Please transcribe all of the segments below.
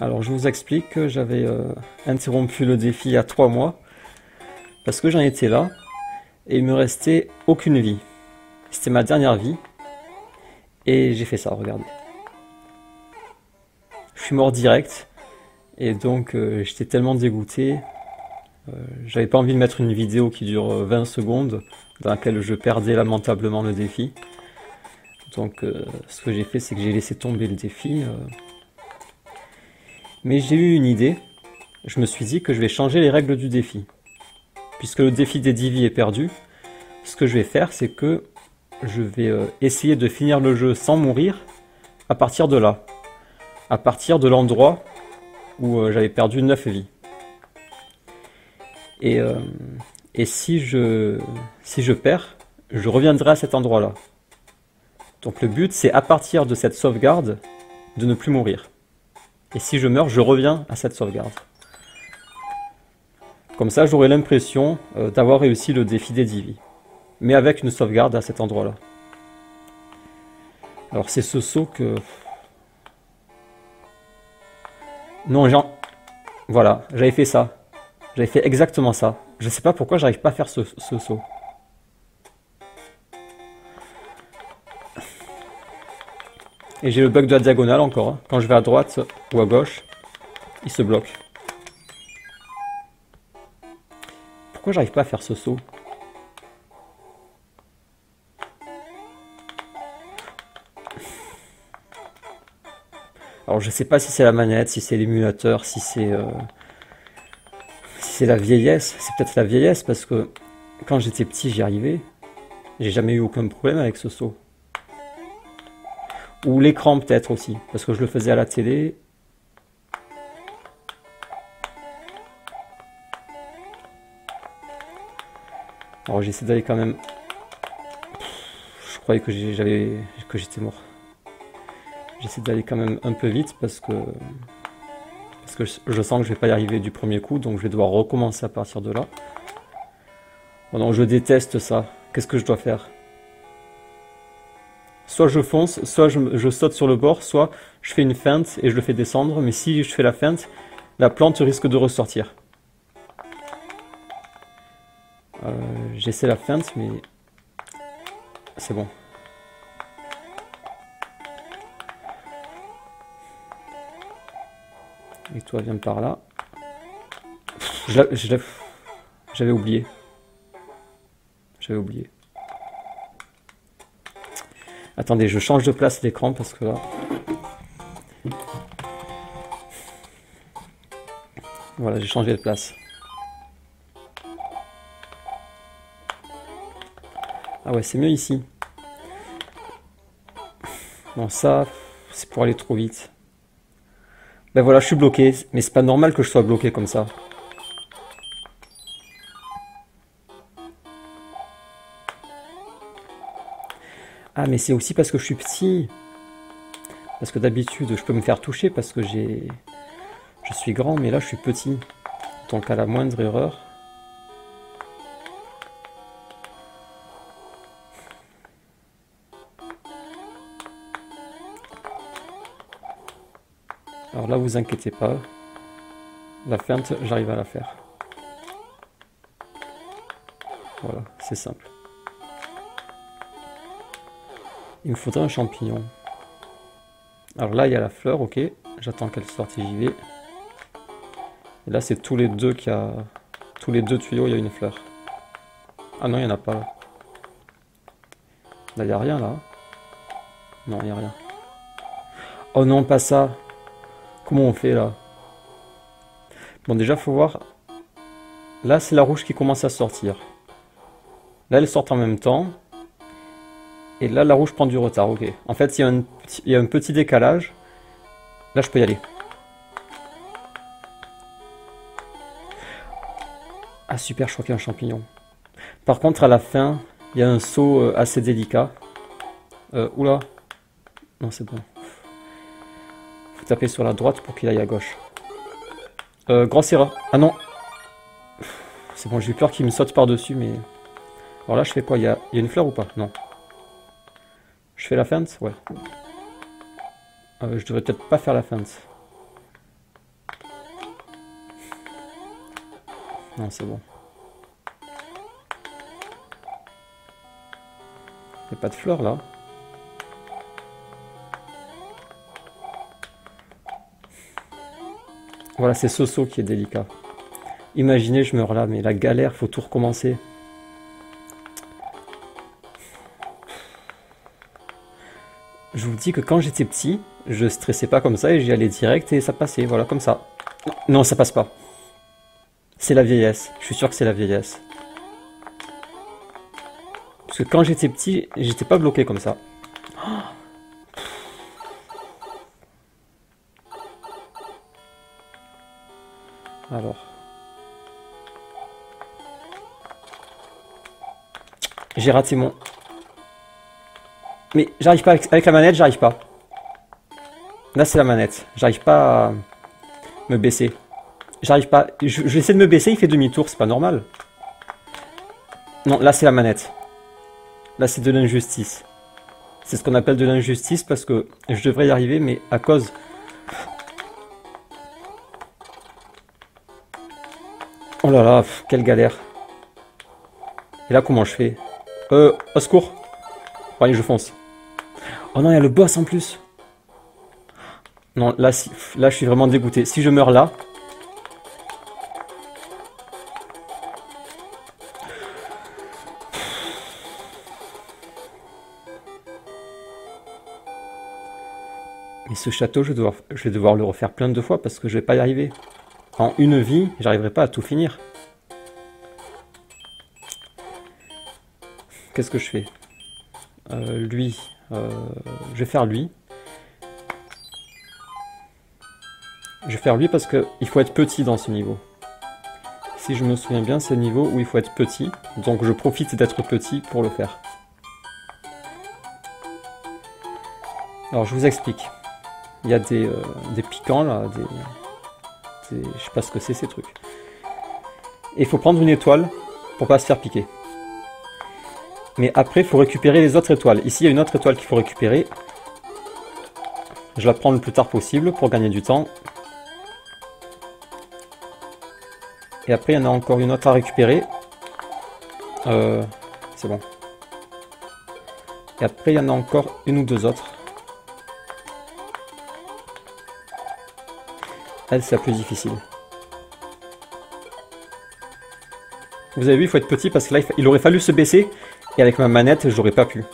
Alors je vous explique que j'avais interrompu le défi il y a 3 mois parce que j'en étais là et il me restait aucune vie. C'était ma dernière vie et j'ai fait ça, regardez. Je suis mort direct et donc j'étais tellement dégoûté. J'avais pas envie de mettre une vidéo qui dure 20 secondes dans laquelle je perdais lamentablement le défi. Donc ce que j'ai fait, c'est que j'ai laissé tomber le défi. Mais j'ai eu une idée. Je me suis dit que je vais changer les règles du défi. Puisque le défi des 10 vies est perdu, ce que je vais faire, c'est que je vais essayer de finir le jeu sans mourir à partir de là. À partir de l'endroit où j'avais perdu 9 vies. Et si je perds, je reviendrai à cet endroit-là. Donc le but, c'est à partir de cette sauvegarde, de ne plus mourir. Et si je meurs, je reviens à cette sauvegarde. Comme ça, j'aurai l'impression d'avoir réussi le défi des 10 vies. Mais avec une sauvegarde à cet endroit-là. Alors c'est ce saut que... Non, voilà, j'avais fait ça. J'avais fait exactement ça. Je sais pas pourquoi j'arrive pas à faire ce saut. Et j'ai le bug de la diagonale encore. Hein. Quand je vais à droite ou à gauche, il se bloque. Pourquoi j'arrive pas à faire ce saut? Alors je sais pas si c'est la manette, si c'est l'émulateur, si c'est la vieillesse. C'est peut-être la vieillesse parce que quand j'étais petit j'y arrivais. J'ai jamais eu aucun problème avec ce saut. Ou l'écran peut-être aussi, parce que je le faisais à la télé. Alors j'essaie d'aller quand même... Je croyais que j'étais mort. J'essaie d'aller quand même un peu vite parce que je sens que je vais pas y arriver du premier coup, donc je vais devoir recommencer à partir de là. Oh non, je déteste ça. Qu'est-ce que je dois faire? Soit je fonce, soit je saute sur le bord, soit je fais une feinte et je le fais descendre, mais si je fais la feinte, la plante risque de ressortir. J'essaie la feinte, mais c'est bon. Et toi, viens par là. J'avais oublié. J'avais oublié. Attendez, je change de place l'écran parce que là... Voilà, j'ai changé de place. Ah ouais, c'est mieux ici. Bon, ça, c'est pour aller trop vite. Ben voilà, je suis bloqué. Mais c'est pas normal que je sois bloqué comme ça. Ah, mais c'est aussi parce que je suis petit. Parce que d'habitude, je peux me faire toucher parce que je suis grand, mais là, je suis petit. Donc, à la moindre erreur... Alors là, vous inquiétez pas. La feinte, j'arrive à la faire. Voilà, c'est simple. Il me faudrait un champignon. Alors là, il y a la fleur, ok. J'attends qu'elle sorte et j'y vais. Et là, c'est tous les deux tous les 2 tuyaux, il y a une fleur. Ah non, il n'y en a pas là. Là, il n'y a rien là. Non, il n'y a rien. Oh non, pas ça. Comment on fait là? Bon, déjà, faut voir. Là, c'est la rouge qui commence à sortir. Là, elles sortent en même temps. Et là, la rouge prend du retard, ok. En fait, il y a un petit décalage. Là, je peux y aller. Ah, super, je crois qu'il y a un champignon. Par contre, à la fin, il y a un saut assez délicat. Oula. Non, c'est bon. Faut taper sur la droite pour qu'il aille à gauche. Grosse erreur. Ah non. C'est bon, j'ai eu peur qu'il me saute par-dessus, mais... Alors là, je fais quoi? Il y a une fleur ou pas? Non. Je fais la feinte? Ouais. Je devrais peut-être pas faire la feinte. Non, c'est bon. Il n'y a pas de fleurs là. Voilà, c'est ce saut qui est délicat. Imaginez, je meurs là, mais la galère, faut tout recommencer. Je vous dis que quand j'étais petit, je stressais pas comme ça et j'y allais direct et ça passait, voilà, comme ça. Non, ça passe pas. C'est la vieillesse. Je suis sûr que c'est la vieillesse. Parce que quand j'étais petit, j'étais pas bloqué comme ça. Alors. J'ai raté mon... Mais j'arrive pas avec la manette, j'arrive pas. Là c'est la manette. J'arrive pas à me baisser. J'arrive pas. J'essaie de me baisser, il fait demi-tour, c'est pas normal. Non, là c'est la manette. Là c'est de l'injustice. C'est ce qu'on appelle de l'injustice parce que je devrais y arriver, mais à cause... Oh là là, quelle galère. Et là comment je fais? Au secours. Bon, allez, je fonce. Oh non, il y a le boss en plus. Non, là, là je suis vraiment dégoûté. Si je meurs là... Mais ce château, je vais devoir le refaire plein de fois parce que je vais pas y arriver. En une vie, j'arriverai pas à tout finir. Qu'est-ce que je fais? Lui, je vais faire lui. Je vais faire lui parce qu'il faut être petit dans ce niveau. Si je me souviens bien, c'est le niveau où il faut être petit. Donc je profite d'être petit pour le faire. Alors je vous explique. Il y a des piquants là, je sais pas ce que c'est ces trucs. Et il faut prendre une étoile pour pas se faire piquer. Mais après, il faut récupérer les autres étoiles. Ici, il y a une autre étoile qu'il faut récupérer. Je la prends le plus tard possible pour gagner du temps. Et après, il y en a encore une autre à récupérer. C'est bon. Et après, il y en a encore une ou deux autres. Elle, c'est la plus difficile. Vous avez vu, il faut être petit parce que là, il aurait fallu se baisser. Et avec ma manette, j'aurais pas pu.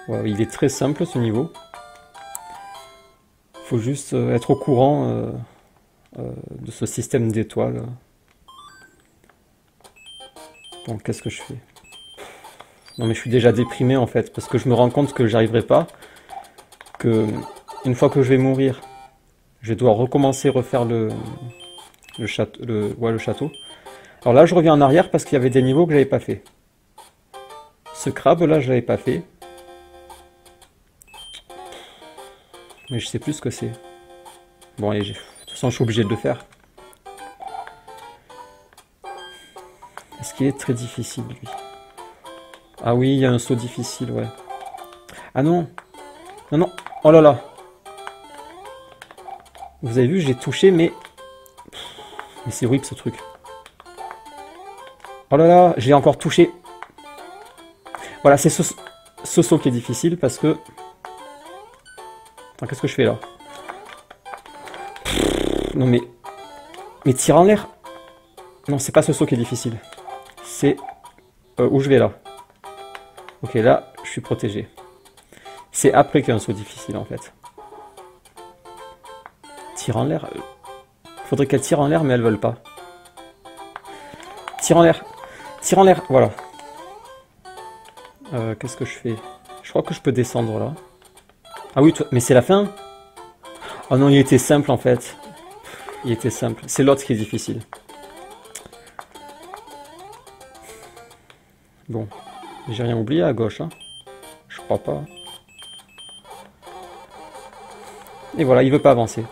Ouais, il est très simple ce niveau. Faut juste être au courant de ce système d'étoiles. Bon, qu'est-ce que je fais? Non mais je suis déjà déprimé en fait, parce que je me rends compte que j'arriverai pas. Que une fois que je vais mourir, je dois recommencer, refaire le château. Alors là, je reviens en arrière parce qu'il y avait des niveaux que j'avais pas fait. Ce crabe là, je l'avais pas fait. Mais je sais plus ce que c'est. Bon, allez, de toute façon, je suis obligé de le faire. Est-ce qu'il est très difficile, lui? Ah oui, il y a un saut difficile, ouais. Ah non! Non, non! Oh là là! Vous avez vu, j'ai touché, mais... Mais c'est horrible, ce truc. Oh là là, j'ai encore touché. Voilà, c'est ce saut qui est difficile, parce que... Attends, qu'est-ce que je fais, là? Non, mais... Mais tire en l'air! Non, c'est pas ce saut qui est difficile. C'est... où je vais, là? Ok, là, je suis protégé. C'est après qu'il y a un saut difficile, en fait. Tire en l'air. Faudrait qu'elle tire en l'air, mais elles veulent pas. Tire en l'air. Tire en l'air, voilà. Qu'est-ce que je fais? Je crois que je peux descendre, là. Ah oui, mais c'est la fin? Oh non, il était simple, en fait. Il était simple. C'est l'autre qui est difficile. Bon. J'ai rien oublié à gauche, hein. Je crois pas. Et voilà, il veut pas avancer.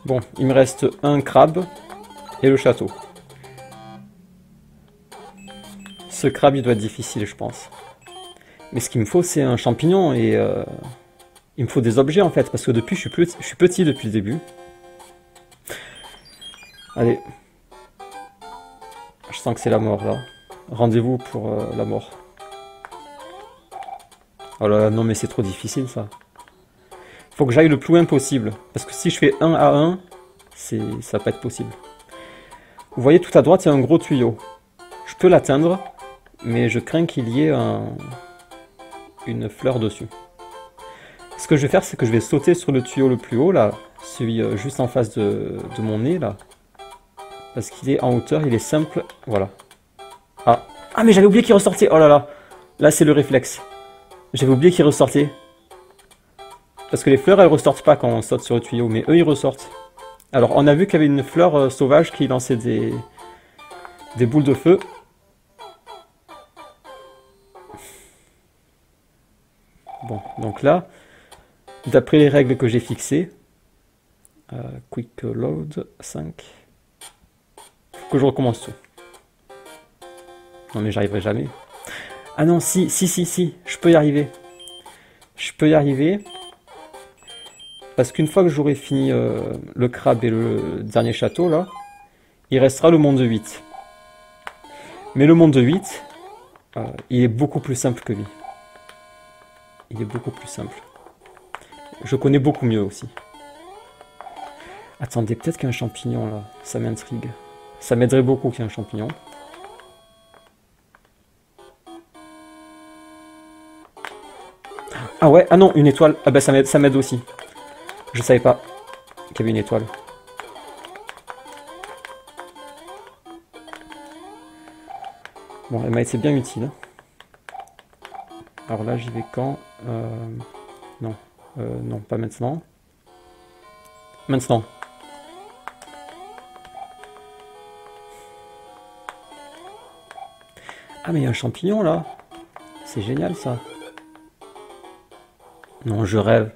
Bon, il me reste un crabe et le château. Ce crabe, il doit être difficile, je pense. Mais ce qu'il me faut, c'est un champignon et... Il me faut des objets en fait, parce que depuis je suis petit depuis le début. Allez. Je sens que c'est la mort là. Rendez-vous pour la mort. Oh là là, non mais c'est trop difficile ça. Faut que j'aille le plus loin possible. Parce que si je fais 1 à 1, ça va pas être possible. Vous voyez tout à droite, il y a un gros tuyau. Je peux l'atteindre, mais je crains qu'il y ait une fleur dessus. Ce que je vais faire, c'est que je vais sauter sur le tuyau le plus haut, là, celui juste en face de mon nez, là. Parce qu'il est en hauteur, il est simple, voilà. Ah, ah mais j'avais oublié qu'il ressortait, oh là là. Là, c'est le réflexe. J'avais oublié qu'il ressortait. Parce que les fleurs, elles ressortent pas quand on saute sur le tuyau, mais eux, ils ressortent. Alors, on a vu qu'il y avait une fleur sauvage qui lançait des boules de feu. Bon, donc là, d'après les règles que j'ai fixées, Quick Load 5, faut que je recommence tout. Non mais j'arriverai jamais. Ah non, si, je peux y arriver. Je peux y arriver. Parce qu'une fois que j'aurai fini le crabe et le dernier château, là, il restera le monde 8. Mais le monde 8, il est beaucoup plus simple que lui. Il est beaucoup plus simple. Je connais beaucoup mieux aussi. Attendez, peut-être qu'il y a un champignon là. Ça m'intrigue. Ça m'aiderait beaucoup qu'il y ait un champignon. Ah ouais, ah non, une étoile. Ah bah ça m'aide aussi. Je savais pas qu'il y avait une étoile. Bon, elle m'a été bien utile. Alors là, j'y vais quand non. Non, pas maintenant. Maintenant. Ah, mais il y a un champignon là. C'est génial ça. Non, je rêve.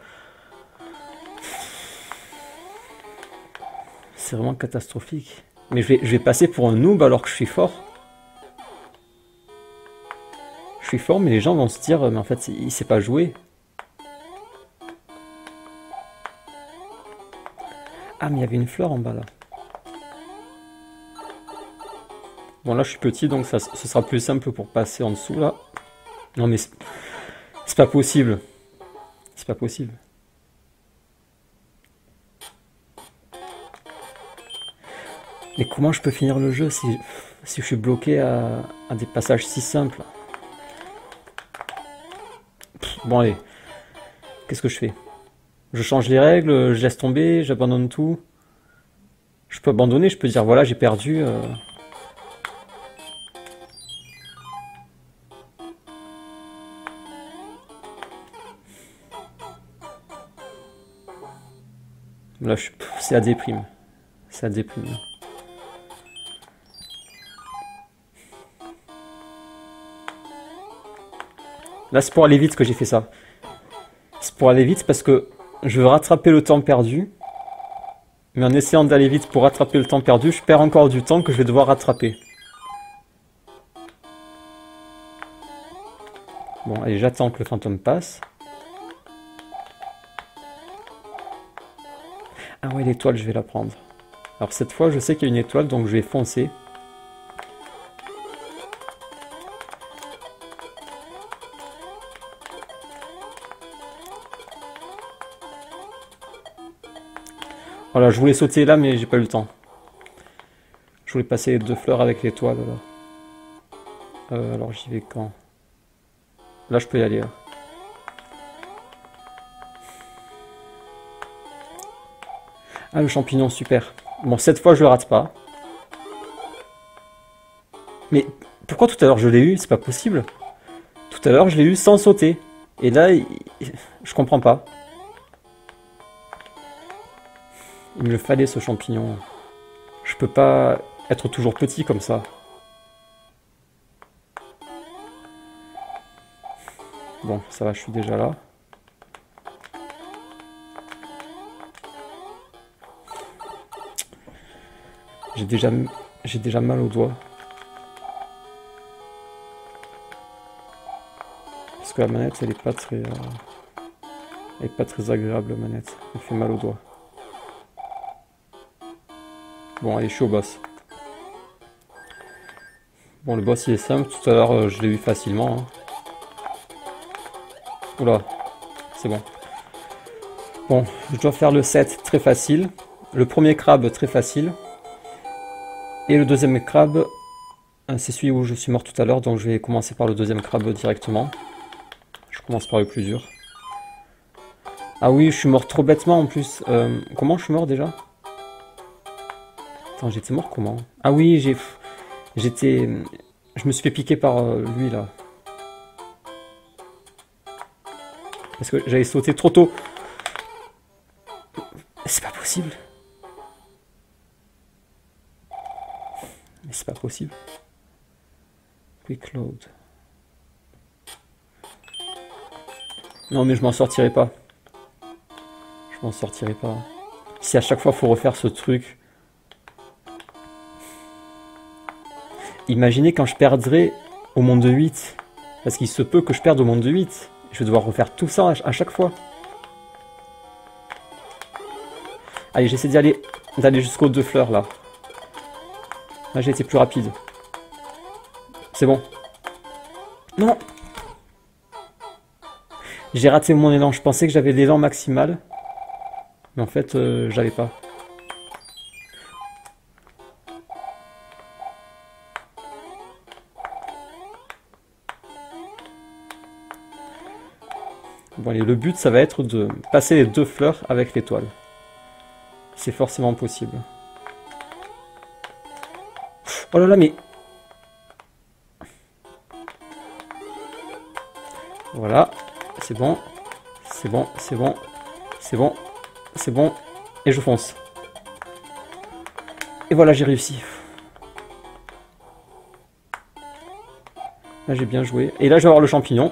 C'est vraiment catastrophique. Mais je vais passer pour un noob alors que je suis fort. Je suis fort, mais les gens vont se dire, mais en fait, il sait pas jouer. Ah, mais il y avait une fleur en bas là. Bon, là, je suis petit, donc ce sera plus simple pour passer en dessous là. Non, mais c'est pas possible. C'est pas possible. Mais comment je peux finir le jeu si je suis bloqué à des passages si simples? Bon allez, qu'est-ce que je fais? Je change les règles, je laisse tomber, j'abandonne tout. Je peux abandonner, je peux dire voilà j'ai perdu. Là c'est à déprime. C'est à déprime. Là c'est pour aller vite que j'ai fait ça. C'est pour aller vite parce que je veux rattraper le temps perdu. Mais en essayant d'aller vite pour rattraper le temps perdu, je perds encore du temps que je vais devoir rattraper. Bon, allez, j'attends que le fantôme passe. Ah ouais, l'étoile, je vais la prendre. Alors cette fois, je sais qu'il y a une étoile, donc je vais foncer. Voilà, je voulais sauter là, mais j'ai pas eu le temps. Je voulais passer les 2 fleurs avec l'étoile là. Alors j'y vais quand? Là, je peux y aller. Là. Ah, le champignon, super. Bon, cette fois, je le rate pas. Mais pourquoi tout à l'heure je l'ai eu? C'est pas possible. Tout à l'heure, je l'ai eu sans sauter. Et là, je comprends pas. Il me le fallait ce champignon. Je peux pas être toujours petit comme ça. Bon, ça va, je suis déjà là. J'ai déjà mal au doigt. Parce que la manette, elle est pas très... Elle est pas très agréable, la manette. Elle fait mal aux doigts. Bon, allez, je suis au boss. Bon, le boss, il est simple. Tout à l'heure, je l'ai eu facilement. Hein. Oula, c'est bon. Bon, je dois faire le 7 très facile. Le premier crabe très facile. Et le deuxième crabe, c'est celui où je suis mort tout à l'heure. Donc je vais commencer par le deuxième crabe directement. Je commence par le plus dur. Ah oui, je suis mort trop bêtement en plus. Comment je suis mort déjà? Attends, j'étais mort comment? Ah oui, j'étais... Je me suis fait piquer par lui là. Parce que j'avais sauté trop tôt. C'est pas possible. Mais c'est pas possible. Quick load. Non mais je m'en sortirai pas. Je m'en sortirai pas. Si à chaque fois faut refaire ce truc. Imaginez quand je perdrai au monde de 8. Parce qu'il se peut que je perde au monde de 8. Je vais devoir refaire tout ça à chaque fois. Allez, j'essaie d'aller jusqu'aux 2 fleurs là. Là j'ai été plus rapide. C'est bon. Non. J'ai raté mon élan. Je pensais que j'avais l'élan maximal. Mais en fait, j'avais pas. Bon allez, le but ça va être de passer les 2 fleurs avec l'étoile. C'est forcément possible. Oh là là, mais... Voilà, c'est bon, c'est bon, c'est bon, c'est bon, c'est bon, et je fonce. Et voilà, j'ai réussi. Là, j'ai bien joué. Et là, je vais avoir le champignon,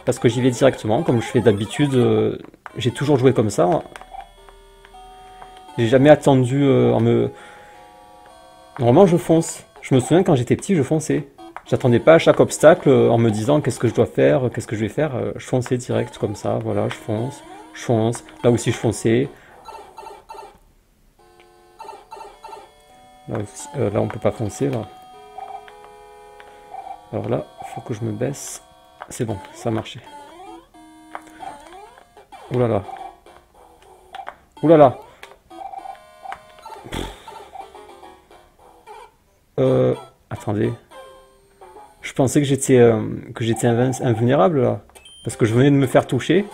parce que j'y vais directement, comme je fais d'habitude. J'ai toujours joué comme ça. J'ai jamais attendu en me... Normalement, je fonce. Je me souviens, quand j'étais petit, je fonçais. J'attendais pas à chaque obstacle en me disant qu'est-ce que je dois faire, qu'est-ce que je vais faire. Je fonçais direct comme ça, voilà, je fonce, je fonce. Là aussi, je fonçais. Là, aussi, là on peut pas foncer, là. Alors là, il faut que je me baisse. C'est bon, ça a marché. Ouh là là. Ouh là là. Attendez. Je pensais que j'étais invulnérable là. Parce que je venais de me faire toucher.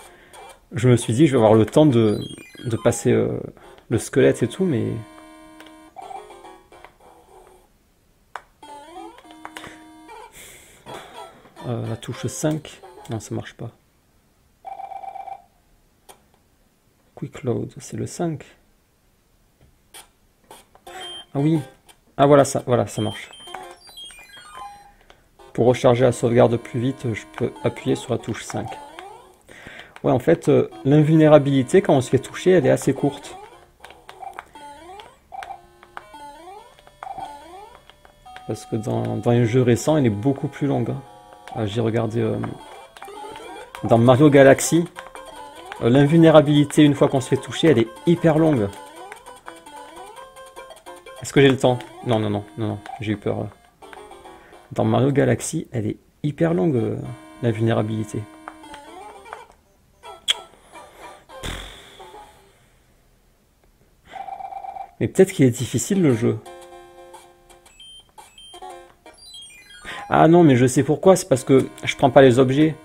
Je me suis dit je vais avoir le temps de passer le squelette et tout, mais... la touche 5. Non, ça marche pas. Quick load, c'est le 5. Ah oui. Ah voilà, ça marche. Pour recharger la sauvegarde plus vite, je peux appuyer sur la touche 5. Ouais, en fait, l'invulnérabilité, quand on se fait toucher, elle est assez courte. Parce que dans les jeux récents, elle est beaucoup plus longue. J'ai regardé dans Mario Galaxy. L'invulnérabilité, une fois qu'on se fait toucher, elle est hyper longue. Est-ce que j'ai le temps? Non, non, non, non, non, j'ai eu peur. Dans Mario Galaxy, elle est hyper longue, l'invulnérabilité. Mais peut-être qu'il est difficile le jeu. Ah non, mais je sais pourquoi, c'est parce que je prends pas les objets.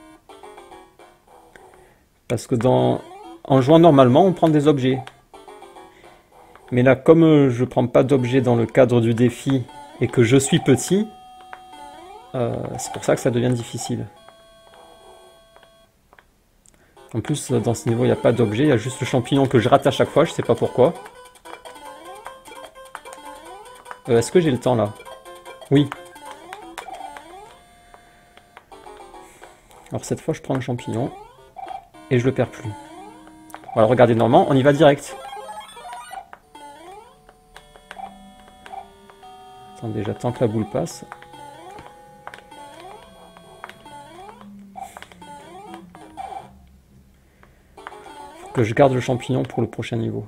Parce que en jouant normalement, on prend des objets. Mais là, comme je prends pas d'objets dans le cadre du défi et que je suis petit, c'est pour ça que ça devient difficile. En plus, dans ce niveau, il n'y a pas d'objet, il y a juste le champignon que je rate à chaque fois, je sais pas pourquoi. Est-ce que j'ai le temps là? Oui. Alors cette fois, je prends le champignon et je le perds plus. Voilà, regardez, normalement, on y va direct. Attendez, j'attends que la boule passe. que je garde le champignon pour le prochain niveau.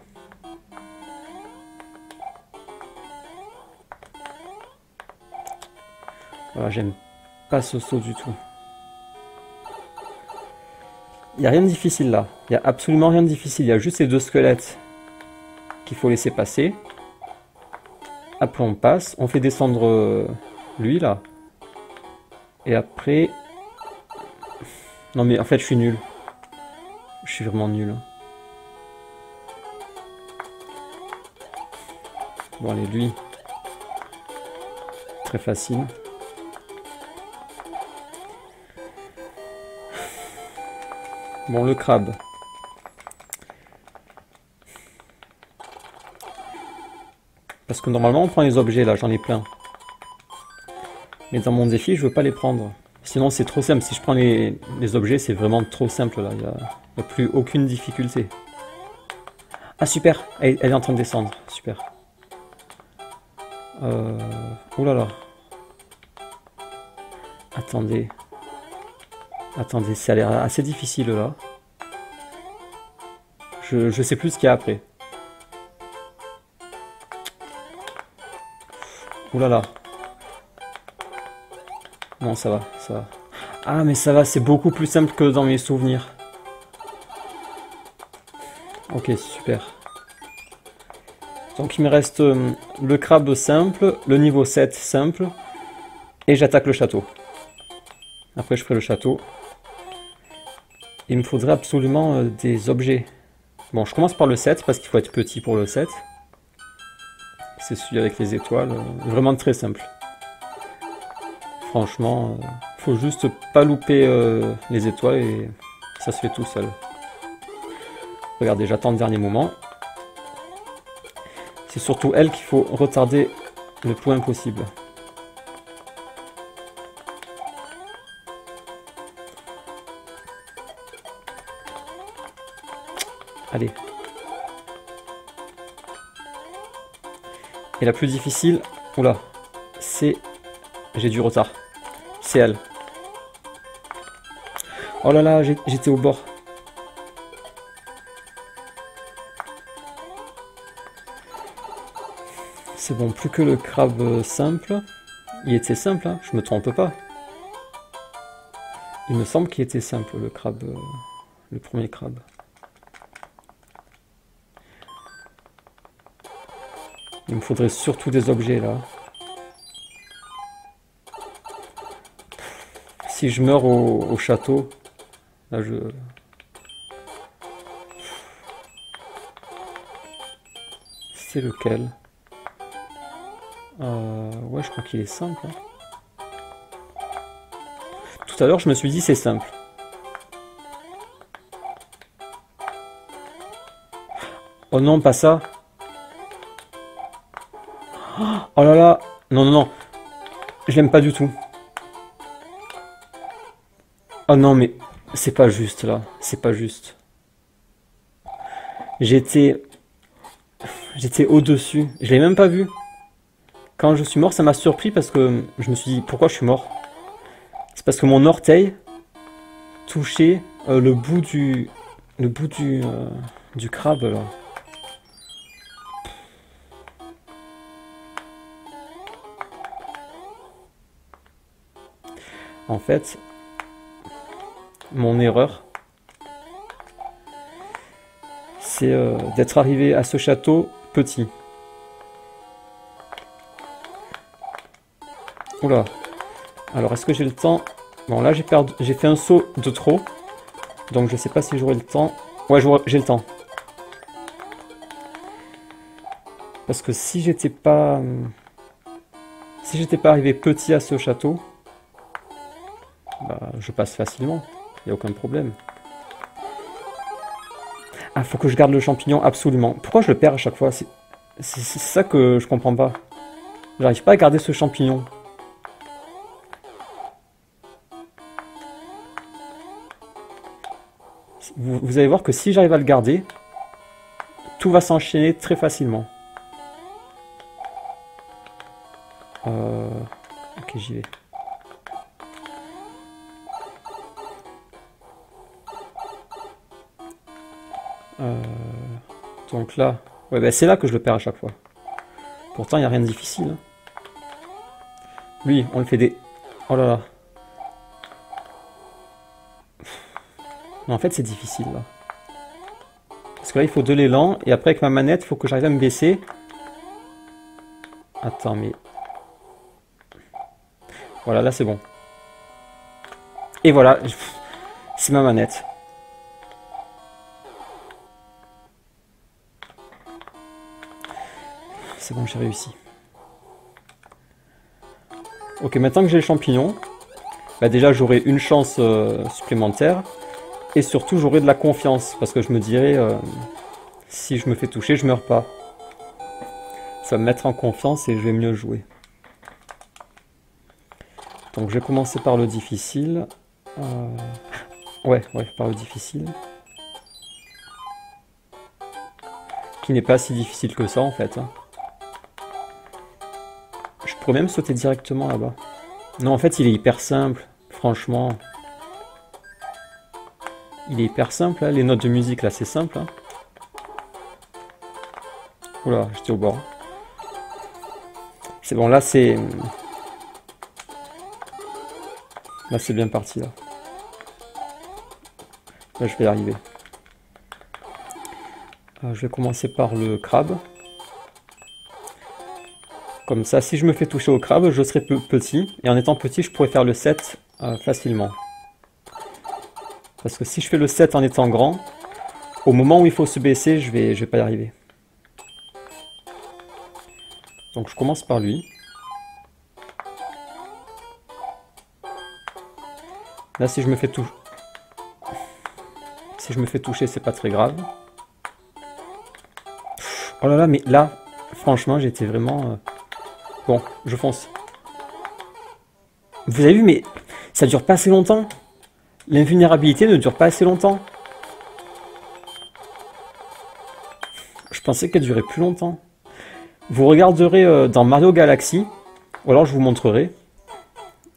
Voilà, j'aime pas ce saut du tout. Il n'y a rien de difficile là. Il n'y a absolument rien de difficile. Il y a juste ces deux squelettes qu'il faut laisser passer. Après on passe. On fait descendre lui là. Et après... Non mais en fait je suis nul. Je suis vraiment nul. Bon allez lui. Très facile. Bon, le crabe. Parce que normalement, on prend les objets, là, j'en ai plein. Mais dans mon défi, je veux pas les prendre. Sinon, c'est trop simple. Si je prends les objets, c'est vraiment trop simple, là. Il n'y a plus aucune difficulté. Ah, super. Elle est en train de descendre. Super. Oh là là. Attendez. Attendez, ça a l'air assez difficile là. Je sais plus ce qu'il y a après. Ouh là là. Non, ça va, ça va. Ah, mais ça va, c'est beaucoup plus simple que dans mes souvenirs. Ok, super. Donc il me reste le crabe simple, le niveau 7 simple, et j'attaque le château. Après je ferai le château. Il me faudrait absolument des objets. Bon, je commence par le 7 parce qu'il faut être petit pour le 7. C'est celui avec les étoiles. Vraiment très simple. Franchement, faut juste pas louper les étoiles et ça se fait tout seul. Regardez, j'attends le dernier moment. C'est surtout elle qu'il faut retarder le plus possible. Allez. Et la plus difficile, oula, c'est... J'ai du retard. C'est elle. Oh là là, j'étais au bord. C'est bon, plus que le crabe simple. Il était simple, hein, je me trompe pas. Il me semble qu'il était simple, le crabe, le premier crabe. Il me faudrait surtout des objets là. Si je meurs au château, là je... C'est lequel? Ouais, je crois qu'il est simple. Hein. Tout à l'heure, je me suis dit c'est simple. Oh non, pas ça. Oh là là. Non, non, non. Je l'aime pas du tout. Oh non, mais c'est pas juste là. C'est pas juste. J'étais au-dessus. Je l'ai même pas vu. Quand je suis mort, ça m'a surpris parce que je me suis dit pourquoi je suis mort. C'est parce que mon orteil touchait le bout du crabe là. En fait, mon erreur, c'est d'être arrivé à ce château petit. Oula. Alors, est-ce que j'ai le temps? Bon, là, j'ai fait un saut de trop. Donc, je sais pas si j'aurai le temps. Ouais, j'ai le temps. Parce que si j'étais pas arrivé petit à ce château, bah, je passe facilement. Il n'y a aucun problème. Ah, faut que je garde le champignon, absolument. Pourquoi je le perds à chaque fois? C'est ça que je comprends pas. J'arrive pas à garder ce champignon. Vous allez voir que si j'arrive à le garder, tout va s'enchaîner très facilement. Ok, j'y vais. Euh, donc là, ouais, bah, c'est là que je le perds à chaque fois. Pourtant, il n'y a rien de difficile. Lui, on le fait des... Oh là là. Non, en fait, c'est difficile, là. Parce que là, il faut de l'élan, et après, avec ma manette, il faut que j'arrive à me baisser. Attends, mais... Voilà, là, c'est bon. Et voilà, c'est ma manette. C'est bon, j'ai réussi. Ok, maintenant que j'ai les champignons, bah déjà j'aurai une chance supplémentaire. Et surtout j'aurai de la confiance. Parce que je me dirais, si je me fais toucher, je meurs pas. Ça va me mettre en confiance et je vais mieux jouer. Donc je vais commencer par le difficile. Ouais, par le difficile. Qui n'est pas si difficile que ça en fait. Je pourrais même sauter directement là-bas. Non, en fait, il est hyper simple. Franchement. Il est hyper simple, là. Les notes de musique, là, c'est simple. Hein. Oula, j'étais au bord. C'est bon, là, c'est... Là, c'est bien parti, là. Là, je vais y arriver. Je vais commencer par le crabe. Comme ça, si je me fais toucher au crabe, je serai petit. Et en étant petit, je pourrais faire le 7 facilement. Parce que si je fais le 7 en étant grand, au moment où il faut se baisser, je vais pas y arriver. Donc je commence par lui. Là, si je me fais toucher, c'est pas très grave. Oh là là, mais là, franchement, j'étais vraiment... Bon, je fonce. Vous avez vu, mais ça dure pas assez longtemps. L'invulnérabilité ne dure pas assez longtemps. Je pensais qu'elle durait plus longtemps. Vous regarderez dans Mario Galaxy, ou alors je vous montrerai.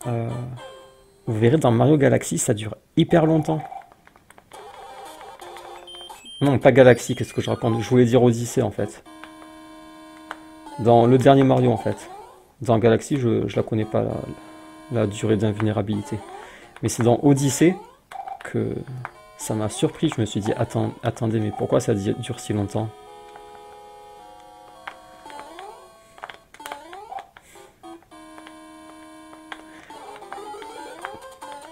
Vous verrez dans Mario Galaxy, ça dure hyper longtemps. Non, pas Galaxy, qu'est-ce que je raconte? Je voulais dire Odyssey en fait. Dans le dernier Mario en fait. Dans Galaxy, je la connais pas, la durée d'invulnérabilité. Mais c'est dans Odyssey que ça m'a surpris. Je me suis dit, attendez, mais pourquoi ça dure si longtemps?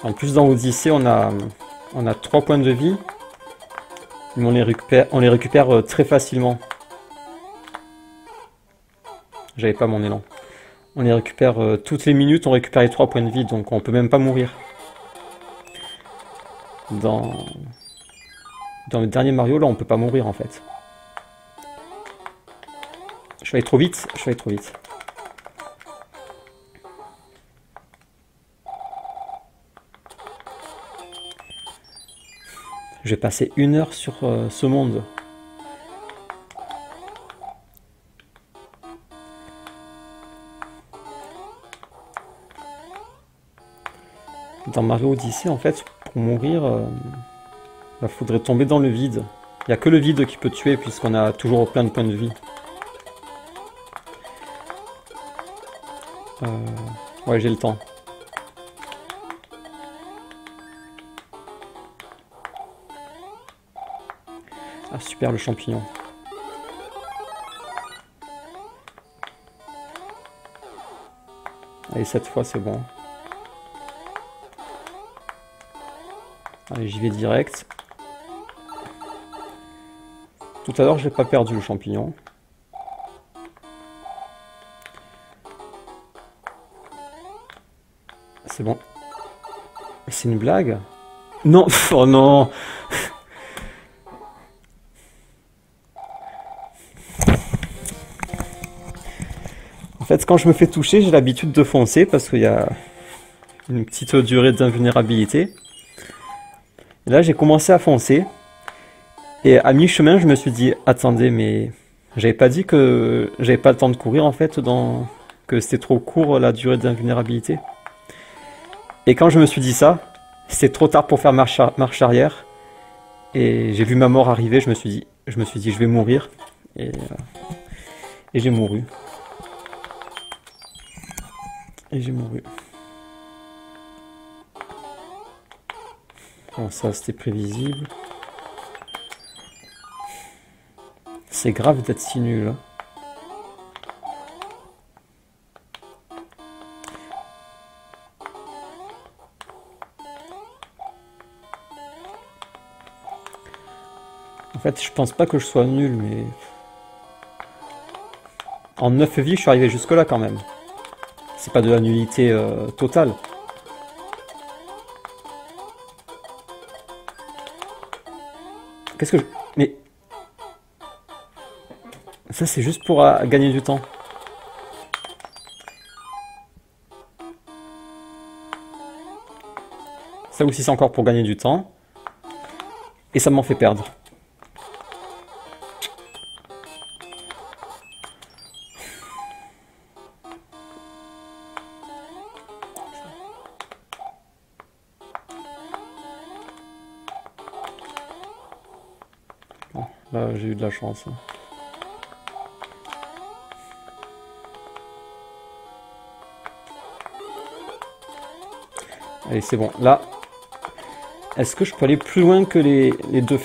En plus, dans Odyssey, on a 3 points de vie. Mais on les récupère très facilement. J'avais pas mon élan. On les récupère toutes les minutes, on récupère les 3 points de vie, donc on peut même pas mourir. Dans le dernier Mario, là, on peut pas mourir en fait. Je vais aller trop vite, Je vais passer 1 heure sur ce monde. Dans Mario Odyssey, en fait, pour mourir, faudrait tomber dans le vide. Il n'y a que le vide qui peut tuer, puisqu'on a toujours plein de points de vie. Ouais, j'ai le temps. Ah, super, le champignon. Allez, cette fois, c'est bon. Allez, j'y vais direct. Tout à l'heure, je n'ai pas perdu le champignon. C'est bon. C'est une blague? Non, oh non. En fait, quand je me fais toucher, j'ai l'habitude de foncer parce qu'il y a une petite durée d'invulnérabilité. Et là, j'ai commencé à foncer. Et à mi-chemin, je me suis dit, attendez, mais j'avais pas dit que j'avais pas le temps de courir en fait, que c'était trop court la durée d'invulnérabilité. Et quand je me suis dit ça, c'est trop tard pour faire marche arrière. Et j'ai vu ma mort arriver, je me suis dit, je vais mourir. Et j'ai mouru. Et j'ai mouru. Bon, ça c'était prévisible. C'est grave d'être si nul. Hein. En fait, je pense pas que je sois nul, mais... En 9 vies, je suis arrivé jusque là quand même. C'est pas de la nullité totale. Qu'est-ce que je... Mais... Ça, c'est juste pour gagner du temps. Ça aussi, c'est encore pour gagner du temps. Et ça m'en fait perdre. Bon, là, j'ai eu de la chance. Hein. Allez, c'est bon. Là, est-ce que je peux aller plus loin que les deux?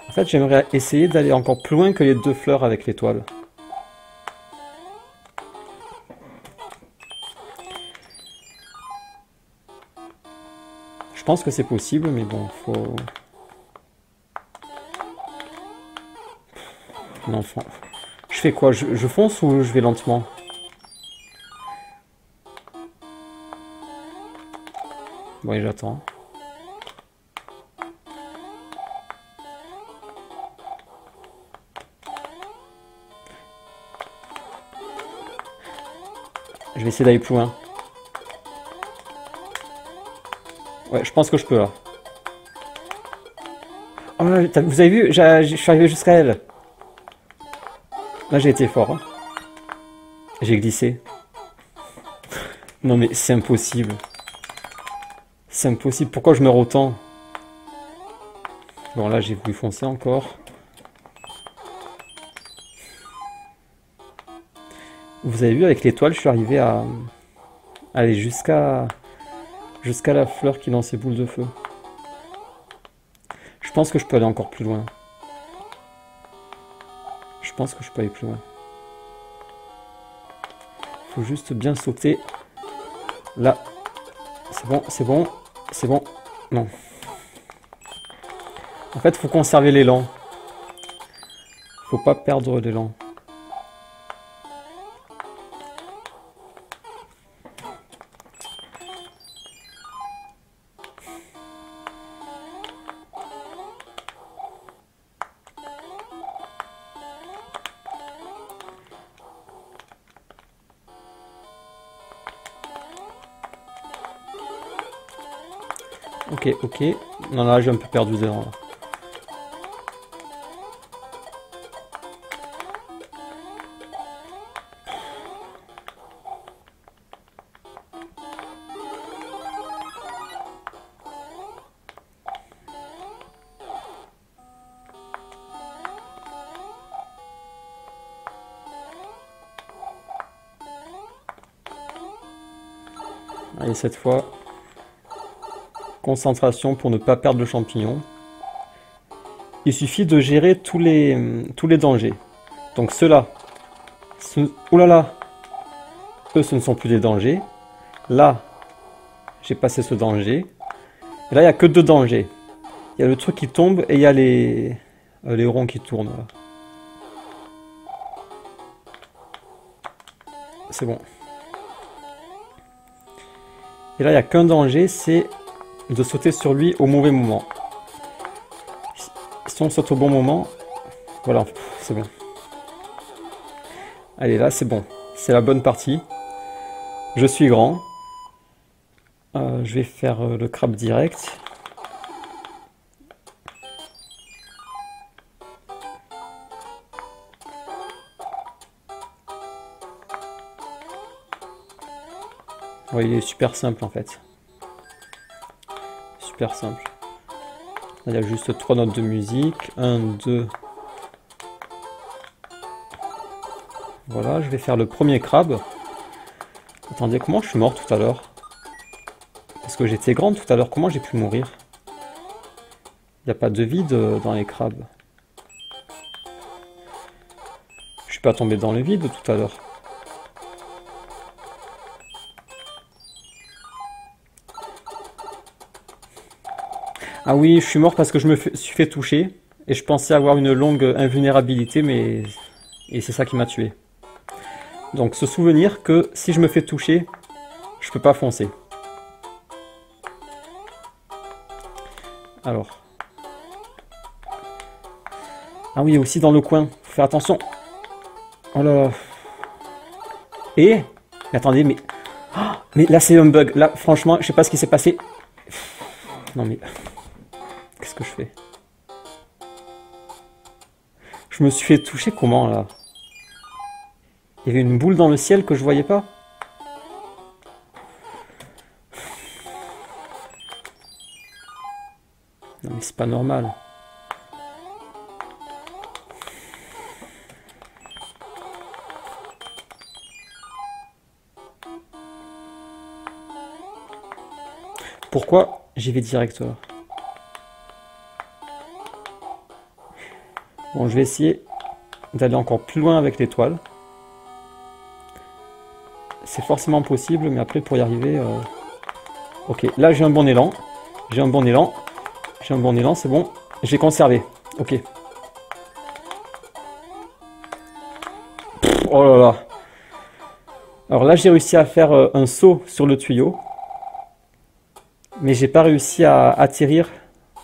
En fait, j'aimerais essayer d'aller encore plus loin que les 2 fleurs avec l'étoile. Je pense que c'est possible, mais bon, faut... Non, je fais quoi? Je fonce ou je vais lentement? Bon, et j'attends. Je vais essayer d'aller plus loin. Ouais, je pense que je peux là. Oh, vous avez vu, je suis arrivé jusqu'à elle. Là, j'ai été fort. Hein. J'ai glissé. Non, mais c'est impossible. C'est impossible. Pourquoi je meurs autant? Bon, là, j'ai voulu foncer encore. Vous avez vu, avec l'étoile, je suis arrivé à aller jusqu'à la fleur qui lance ses boules de feu. Je pense que je peux aller encore plus loin. Je pense que je peux aller plus loin. Faut juste bien sauter. Là. C'est bon, c'est bon, c'est bon. Non. En fait, faut conserver l'élan. Faut pas perdre l'élan. Ok, ok. Non, là, j'ai un peu perdu d'élan. Là. Allez, cette fois, concentration pour ne pas perdre le champignon. Il suffit de gérer tous les dangers. Donc ceux-là, ouh là là, eux ce ne sont plus des dangers. Là, j'ai passé ce danger. Et là, il n'y a que 2 dangers. Il y a le truc qui tombe et il y a les ronds qui tournent. Là. C'est bon. Et là, il n'y a qu'un danger, c'est de sauter sur lui au mauvais moment. Si on saute au bon moment, voilà, c'est bon. Allez, là, c'est bon. C'est la bonne partie. Je suis grand. Je vais faire le crabe direct. Ouais, il est super simple en fait. super simple. Là, il y a juste 3 notes de musique. 1, 2. Voilà, je vais faire le premier crabe. Attendez, comment je suis mort tout à l'heure? Parce que j'étais grande tout à l'heure, comment j'ai pu mourir? Il n'y a pas de vide dans les crabes. Je suis pas tombé dans le vide tout à l'heure. Ah oui, je suis mort parce que je me suis fait toucher. Et je pensais avoir une longue invulnérabilité, mais... Et c'est ça qui m'a tué. Donc se souvenir que si je me fais toucher, je peux pas foncer. Alors. Ah oui, aussi dans le coin. Faut faire attention. Oh là là. Et... Mais attendez, mais... Oh, mais là c'est un bug. Là, franchement, je sais pas ce qui s'est passé. Non mais... Qu'est-ce que je fais? Je me suis fait toucher comment là? Il y avait une boule dans le ciel que je voyais pas? Non mais c'est pas normal. Pourquoi j'y vais direct là? Bon, je vais essayer d'aller encore plus loin avec l'étoile. C'est forcément possible, mais après pour y arriver... Ok, là j'ai un bon élan. J'ai un bon élan. J'ai un bon élan, c'est bon. J'ai conservé. Ok. Oh là là. Alors là j'ai réussi à faire un saut sur le tuyau. Mais j'ai pas réussi à atterrir.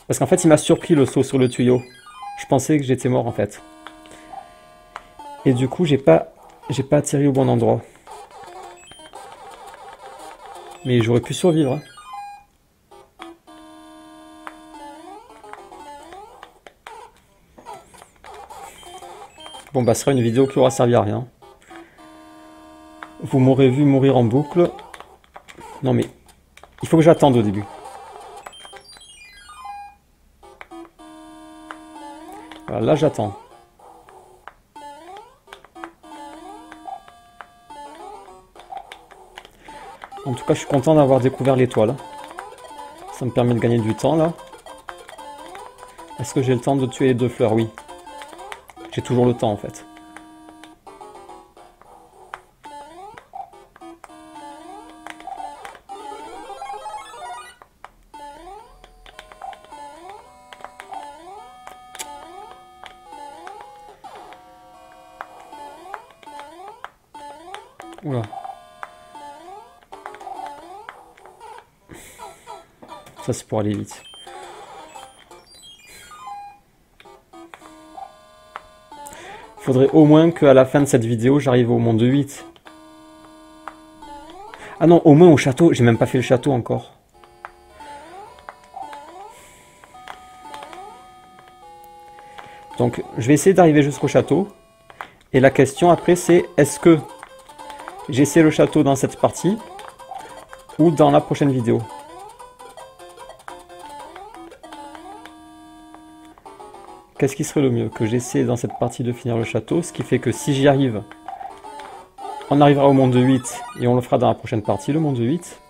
Parce qu'en fait il m'a surpris le saut sur le tuyau. Je pensais que j'étais mort en fait. Et du coup j'ai pas atterri au bon endroit. Mais j'aurais pu survivre. Hein. Bon bah ce sera une vidéo qui aura servi à rien. Vous m'aurez vu mourir en boucle. Non mais il faut que j'attende au début. Voilà, là j'attends. En tout cas, je suis content d'avoir découvert l'étoile. Ça me permet de gagner du temps, là. Est-ce que j'ai le temps de tuer les 2 fleurs? Oui. J'ai toujours le temps, en fait. Oula. Ça, c'est pour aller vite. Faudrait au moins qu'à la fin de cette vidéo, j'arrive au monde 8. Ah non, au moins au château. J'ai même pas fait le château encore. Donc, je vais essayer d'arriver jusqu'au château. Et la question après, c'est est-ce que j'essaie le château dans cette partie ou dans la prochaine vidéo? Qu'est-ce qui serait le mieux? Que j'essaie dans cette partie de finir le château, ce qui fait que si j'y arrive, on arrivera au monde 8 et on le fera dans la prochaine partie, le monde 8.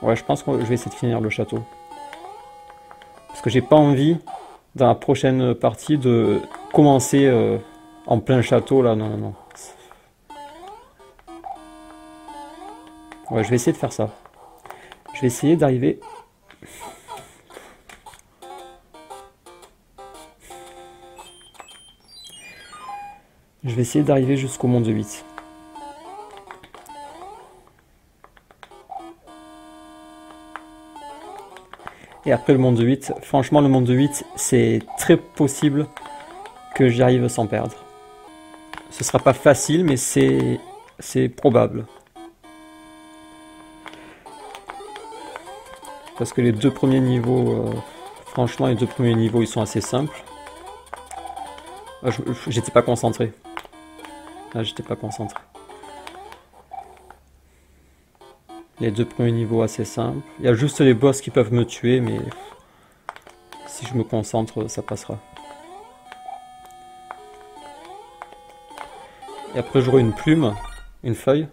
Ouais, je pense que je vais essayer de finir le château. Parce que j'ai pas envie, dans la prochaine partie, de commencer en plein château, là, non, non, non. Ouais, je vais essayer de faire ça. Je vais essayer d'arriver... Je vais essayer d'arriver jusqu'au monde 8. Et après le monde 8, franchement le monde 8, c'est très possible que j'y arrive sans perdre. Ce sera pas facile, mais c'est probable. Parce que les 2 premiers niveaux, franchement les 2 premiers niveaux ils sont assez simples. J'étais pas concentré. Là j'étais pas concentré. Les 2 premiers niveaux assez simples. Il y a juste les boss qui peuvent me tuer, mais si je me concentre, ça passera. Et après j'aurai une plume, une feuille.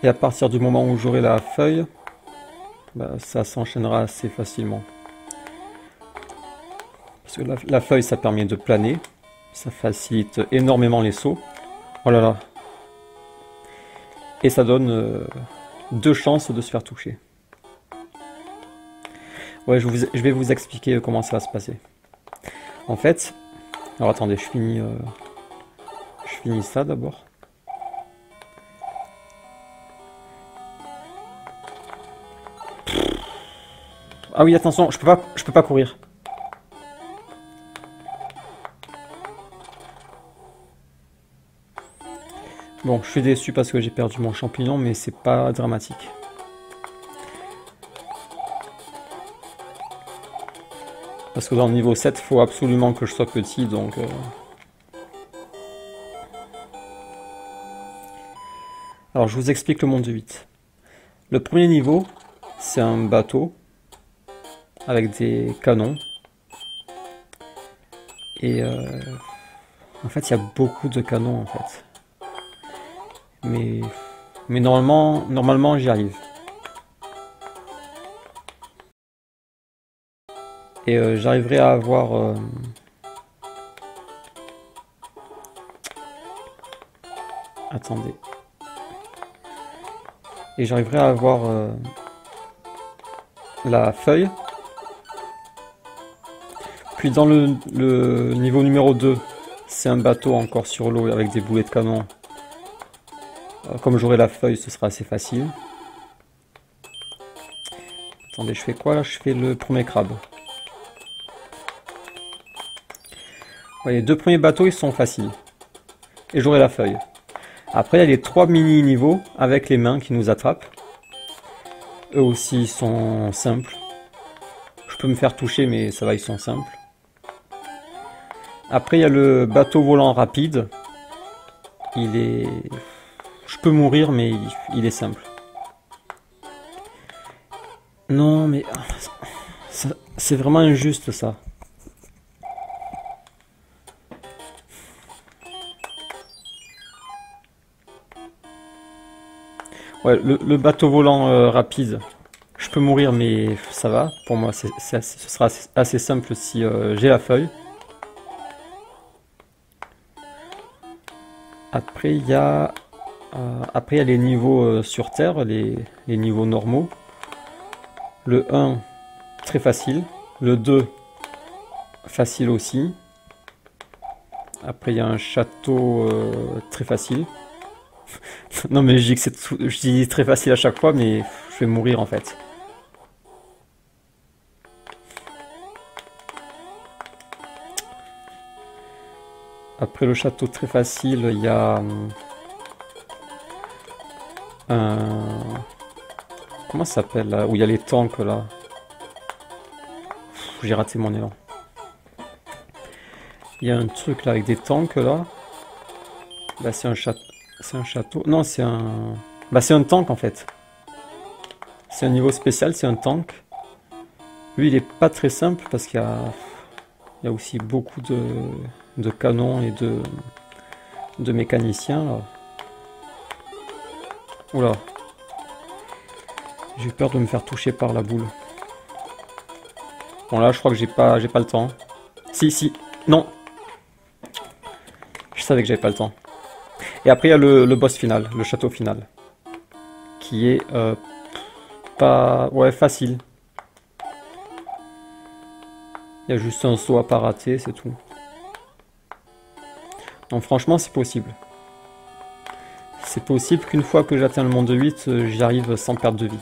Et à partir du moment où j'aurai la feuille, bah, ça s'enchaînera assez facilement. Parce que la feuille, ça permet de planer. Ça facilite énormément les sauts. Oh là là. Et ça donne 2 chances de se faire toucher. Ouais, je vais vous expliquer comment ça va se passer. En fait, alors attendez, je finis ça d'abord. Ah oui, attention, je peux pas courir. Bon, je suis déçu parce que j'ai perdu mon champignon, mais c'est pas dramatique. Parce que dans le niveau 7, il faut absolument que je sois petit, donc... Alors, je vous explique le monde du 8. Le premier niveau, c'est un bateau avec des canons. Et en fait, il y a beaucoup de canons, en fait. Mais normalement j'y arrive. Et j'arriverai à avoir... Attendez. Et j'arriverai à avoir la feuille. Puis dans le niveau numéro 2, c'est un bateau encore sur l'eau avec des boulets de canon. Comme j'aurai la feuille, ce sera assez facile. Attendez, je fais quoi là? Je fais le premier crabe. Ouais, les 2 premiers bateaux, ils sont faciles. Et j'aurai la feuille. Après, il y a les 3 mini-niveaux avec les mains qui nous attrapent. Eux aussi, ils sont simples. Je peux me faire toucher, mais ça va, ils sont simples. Après, il y a le bateau volant rapide. Il est... Je peux mourir, mais il est simple. Non, mais... C'est vraiment injuste, ça. Ouais, le bateau volant rapide, je peux mourir, mais ça va. Pour moi, ce sera assez simple si j'ai la feuille. Après, il y a les niveaux sur Terre, les niveaux normaux. Le 1, très facile. Le 2, facile aussi. Après, il y a un château très facile. Non, mais je dis que je dis très facile à chaque fois, mais je vais mourir en fait. Après le château très facile, il y a comment ça s'appelle là? Où il y a les tanks là. J'ai raté mon élan. Il y a un truc là avec des tanks là. Bah c'est un château. C'est un château. Non, c'est un... Bah c'est un tank en fait. C'est un niveau spécial, c'est un tank. Lui il est pas très simple parce qu'il y a aussi beaucoup de canons et de mécaniciens là. Oula. J'ai peur de me faire toucher par la boule. Bon là je crois que j'ai pas le temps. Si, non. Je savais que j'avais pas le temps. Et après il y a le boss final, le château final. Qui est pas... Ouais, facile. Il y a juste un saut à pas rater, c'est tout. Donc franchement c'est possible. C'est possible qu'une fois que j'atteins le monde 8, j'y arrive sans perte de vie.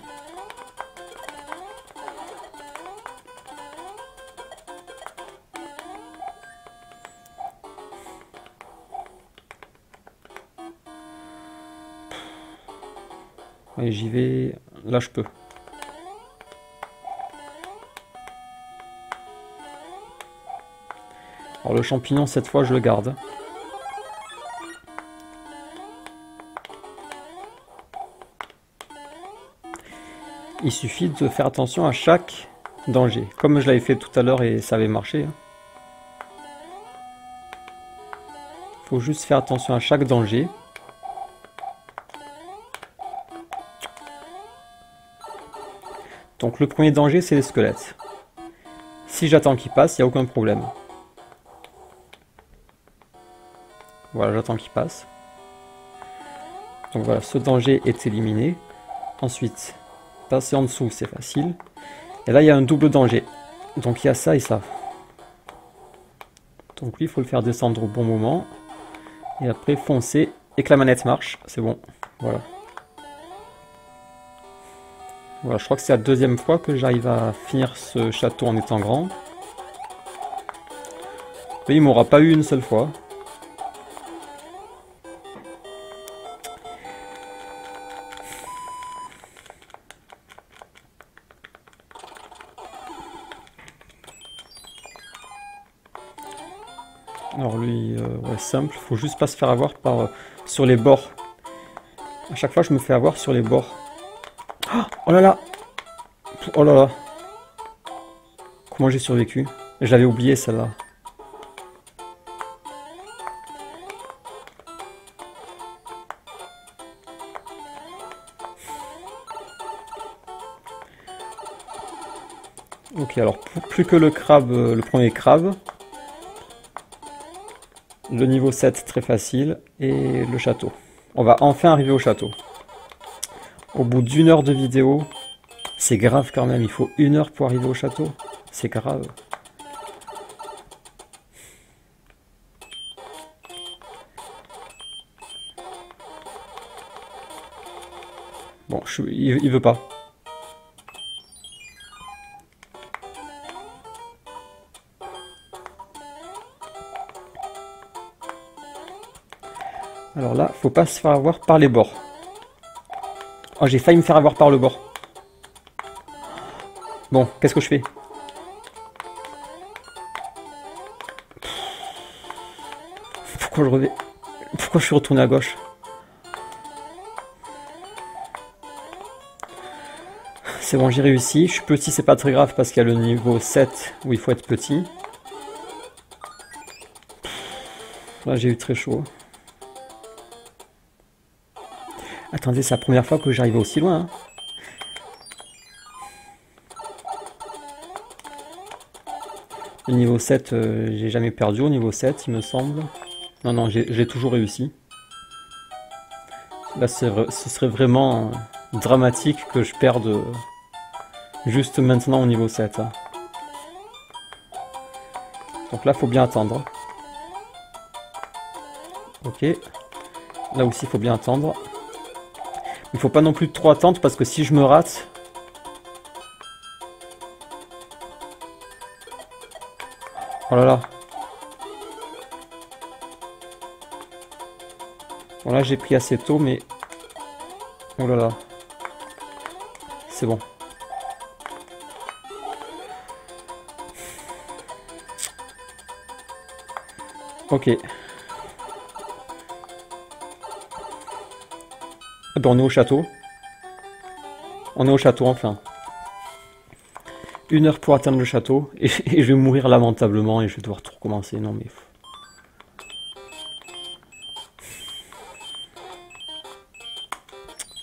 Allez, j'y vais. Là, je peux. Alors, le champignon, cette fois, je le garde. il suffit de faire attention à chaque danger. Comme je l'avais fait tout à l'heure et ça avait marché. Faut juste faire attention à chaque danger. Donc le premier danger, c'est les squelettes. Si j'attends qu'ils passent, il n'y a aucun problème. Voilà, j'attends qu'ils passent. Donc voilà, ce danger est éliminé. Ensuite, passer en dessous, c'est facile. Et là, il y a un double danger. Donc il y a ça et ça. Donc lui, il faut le faire descendre au bon moment. Et après, foncer. Et que la manette marche, c'est bon. Voilà. Voilà, je crois que c'est la deuxième fois que j'arrive à finir ce château en étant grand. Mais il m'aura pas eu une seule fois. Alors lui, ouais, simple, faut juste pas se faire avoir par sur les bords. À chaque fois, je me fais avoir sur les bords. Oh là là! Oh là là! Comment j'ai survécu? J'avais oublié celle-là. Ok, alors plus que le crabe, le premier crabe. Le niveau 7, très facile. Et le château. On va enfin arriver au château. Au bout d'une heure de vidéo, c'est grave quand même. Il faut 1 heure pour arriver au château. C'est grave. Bon, il veut pas. Alors là, faut pas se faire avoir par les bords. Oh, j'ai failli me faire avoir par le bord. Bon, qu'est-ce que je fais? Pourquoi je revais? Pourquoi je suis retourné à gauche? C'est bon, j'ai réussi. Je suis petit, c'est pas très grave parce qu'il y a le niveau 7 où il faut être petit. Là, j'ai eu très chaud. Attendez, c'est la première fois que j'arrive aussi loin. Hein. Le niveau 7, j'ai jamais perdu au niveau 7, il me semble. Non, non, j'ai toujours réussi. Là, ce serait vraiment dramatique que je perde juste maintenant au niveau 7. Hein. Donc là, il faut bien attendre. Ok. Là aussi, il faut bien attendre. Il faut pas non plus trop attendre parce que si je me rate... Oh là là. Bon là j'ai pris assez tôt mais... Oh là là. C'est bon. Ok. Ah ben, on est au château. On est au château enfin. 1 heure pour atteindre le château et je vais mourir lamentablement et je vais devoir tout recommencer. Non mais...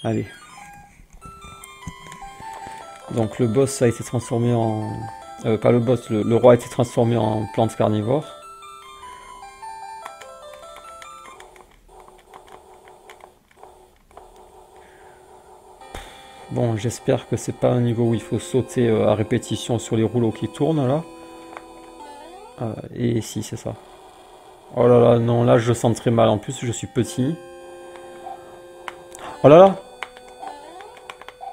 Allez. Donc le boss a été transformé en... pas le boss, le roi a été transformé en plante carnivore. Bon, j'espère que c'est pas un niveau où il faut sauter à répétition sur les rouleaux qui tournent là. Et si, c'est ça. Oh là là, non, là je sens très mal. En plus, je suis petit. Oh là là!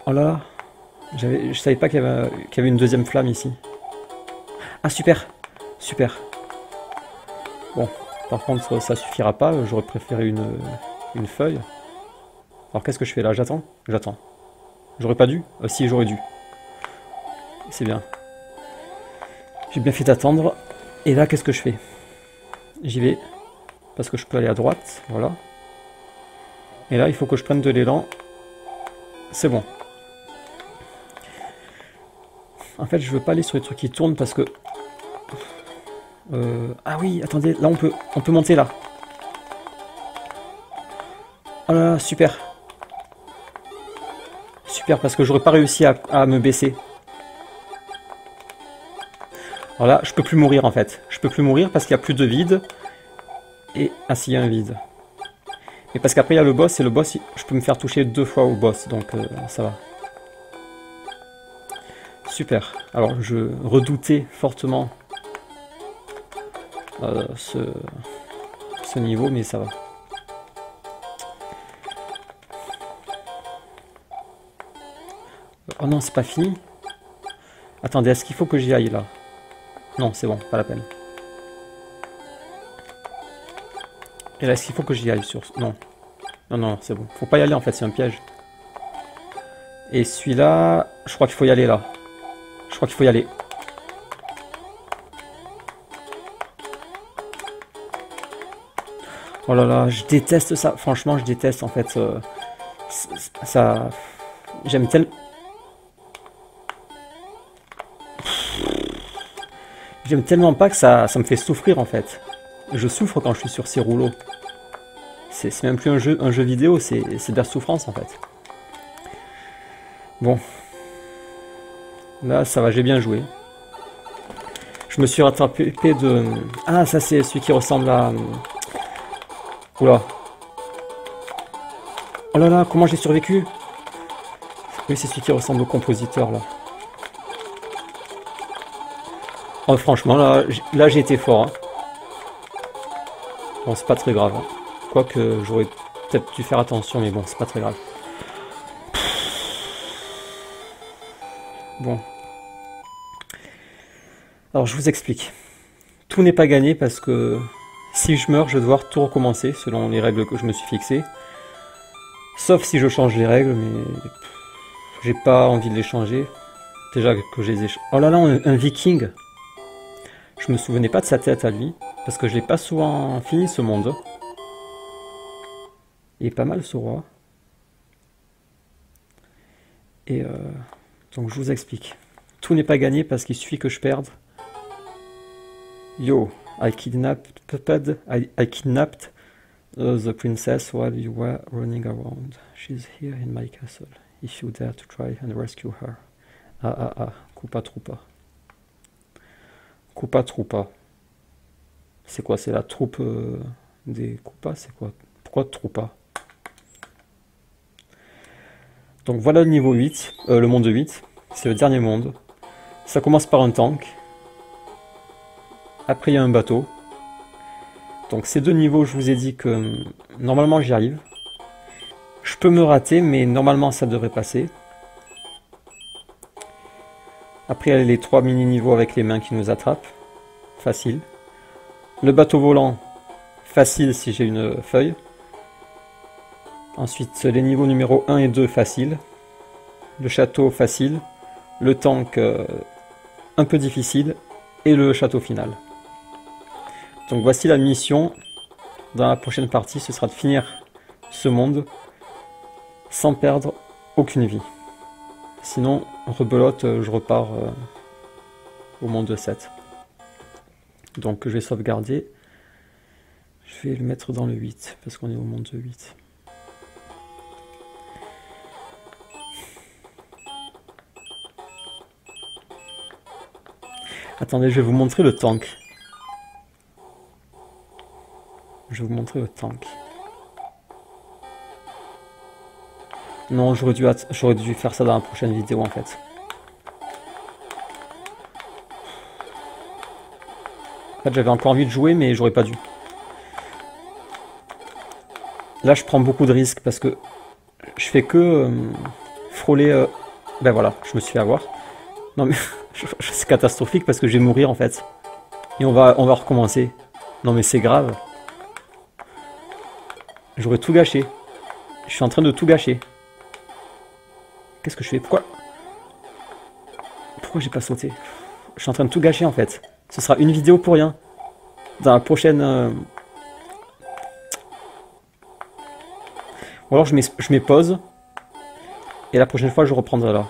Oh là là! Je savais pas qu'il y avait une deuxième flamme ici. Ah, super! Super! Bon, par contre, ça suffira pas. J'aurais préféré une feuille. Alors, qu'est-ce que je fais là? J'attends? J'attends. J'aurais pas dû? Si, j'aurais dû. C'est bien. J'ai bien fait d'attendre. Et là, qu'est-ce que je fais? J'y vais. Parce que je peux aller à droite. Voilà. Et là, il faut que je prenne de l'élan. C'est bon. En fait, je veux pas aller sur les trucs qui tournent parce que... Ah oui, attendez, là on peut monter là. Oh là là, super. Super, parce que j'aurais pas réussi à me baisser. Alors là, je peux plus mourir en fait. Je peux plus mourir parce qu'il n'y a plus de vide. Et... Ah si, il y a un vide. Et parce qu'après il y a le boss, et le boss, je peux me faire toucher 2 fois au boss, donc ça va. Super. Alors je redoutais fortement ce niveau, mais ça va. Oh non, c'est pas fini. Attendez, est-ce qu'il faut que j'y aille là? Non, c'est bon, pas la peine. Et là, est-ce qu'il faut que j'y aille sur... Non. Non, non, c'est bon. Faut pas y aller en fait, c'est un piège. Et celui-là, je crois qu'il faut y aller là. Je crois qu'il faut y aller. Oh là là, je déteste ça. Franchement, je déteste en fait ça. J'aime tellement... J'aime tellement pas que ça me fait souffrir en fait. Je souffre quand je suis sur ces rouleaux. C'est même plus un jeu vidéo, c'est de la souffrance en fait. Bon. Là, ça va, j'ai bien joué. Je me suis rattrapé de... Ah, ça c'est celui qui ressemble à... Oula. Oh là là, comment j'ai survécu? Oui, c'est celui qui ressemble au compositeur là. Oh, franchement, là j'ai été fort. Hein. Bon, c'est pas très grave. Hein. Quoique j'aurais peut-être dû faire attention, mais bon, c'est pas très grave. Bon. Alors, je vous explique. Tout n'est pas gagné parce que si je meurs, je vais devoir tout recommencer selon les règles que je me suis fixées. Sauf si je change les règles, mais j'ai pas envie de les changer. Déjà que je les ai... Oh là là, un viking! Je me souvenais pas de sa tête à lui, parce que je l'ai pas souvent fini ce monde. Il est pas mal ce roi. Et donc je vous explique. Tout n'est pas gagné parce qu'il suffit que je perde. Yo, I kidnapped the princess while you were running around. She's here in my castle. If you dare to try and rescue her. Ah, Koopa Troopa. Koopa Troopa. C'est quoi? C'est la troupe des Koopas? C'est quoi? Pourquoi Troopa? Donc voilà le niveau 8, le monde 8. C'est le dernier monde. Ça commence par un tank. Après il y a un bateau. Donc ces deux niveaux, je vous ai dit que normalement j'y arrive. Je peux me rater, mais normalement ça devrait passer. Après il y a les 3 mini-niveaux avec les mains qui nous attrapent. Facile. Le bateau volant, facile si j'ai une feuille. Ensuite les niveaux numéro 1 et 2, facile. Le château, facile. Le tank, un peu difficile. Et le château final. Donc voici la mission. Dans la prochaine partie, ce sera de finir ce monde sans perdre aucune vie. Sinon, rebelote, je repars au monde 7. Donc je vais sauvegarder. Je vais le mettre dans le 8, parce qu'on est au monde 8. Attendez, je vais vous montrer le tank. Je vais vous montrer le tank. Non, j'aurais dû faire ça dans la prochaine vidéo en fait. En fait, j'avais encore envie de jouer, mais j'aurais pas dû. Là, je prends beaucoup de risques parce que je fais que frôler... Ben voilà, je me suis fait avoir. Non mais c'est catastrophique parce que je vais mourir en fait. Et on va recommencer. Non mais c'est grave. J'aurais tout gâché. Je suis en train de tout gâcher. Qu'est-ce que je fais? Pourquoi j'ai pas sauté? Je suis en train de tout gâcher en fait. Ce sera une vidéo pour rien. Dans la prochaine... Ou alors je mets pause. Et la prochaine fois je reprendrai là.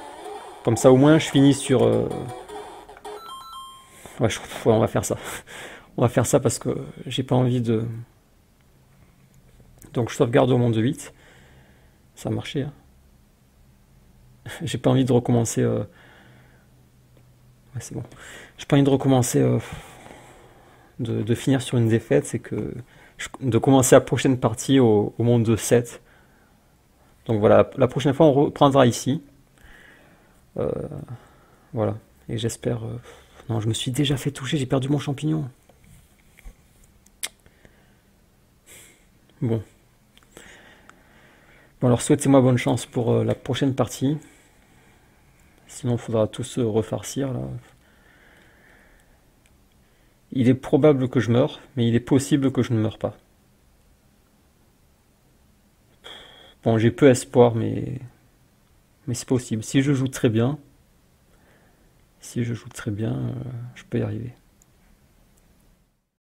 Comme ça au moins je finis sur Ouais, ouais, on va faire ça. On va faire ça parce que j'ai pas envie de... Donc je sauvegarde au monde 8. Ça a marché, hein. J'ai pas envie de recommencer... Ouais, c'est bon. J'ai pas envie de recommencer... de finir sur une défaite, c'est que... De commencer la prochaine partie au monde 7. Donc voilà, la prochaine fois on reprendra ici. Euh, voilà. Et j'espère... Non, je me suis déjà fait toucher, j'ai perdu mon champignon. Bon. Bon alors souhaitez-moi bonne chance pour la prochaine partie. Sinon il faudra tout se refarcir là. Il est probable que je meure, mais il est possible que je ne meure pas. Bon, j'ai peu espoir, mais c'est possible. Si je joue très bien, je peux y arriver.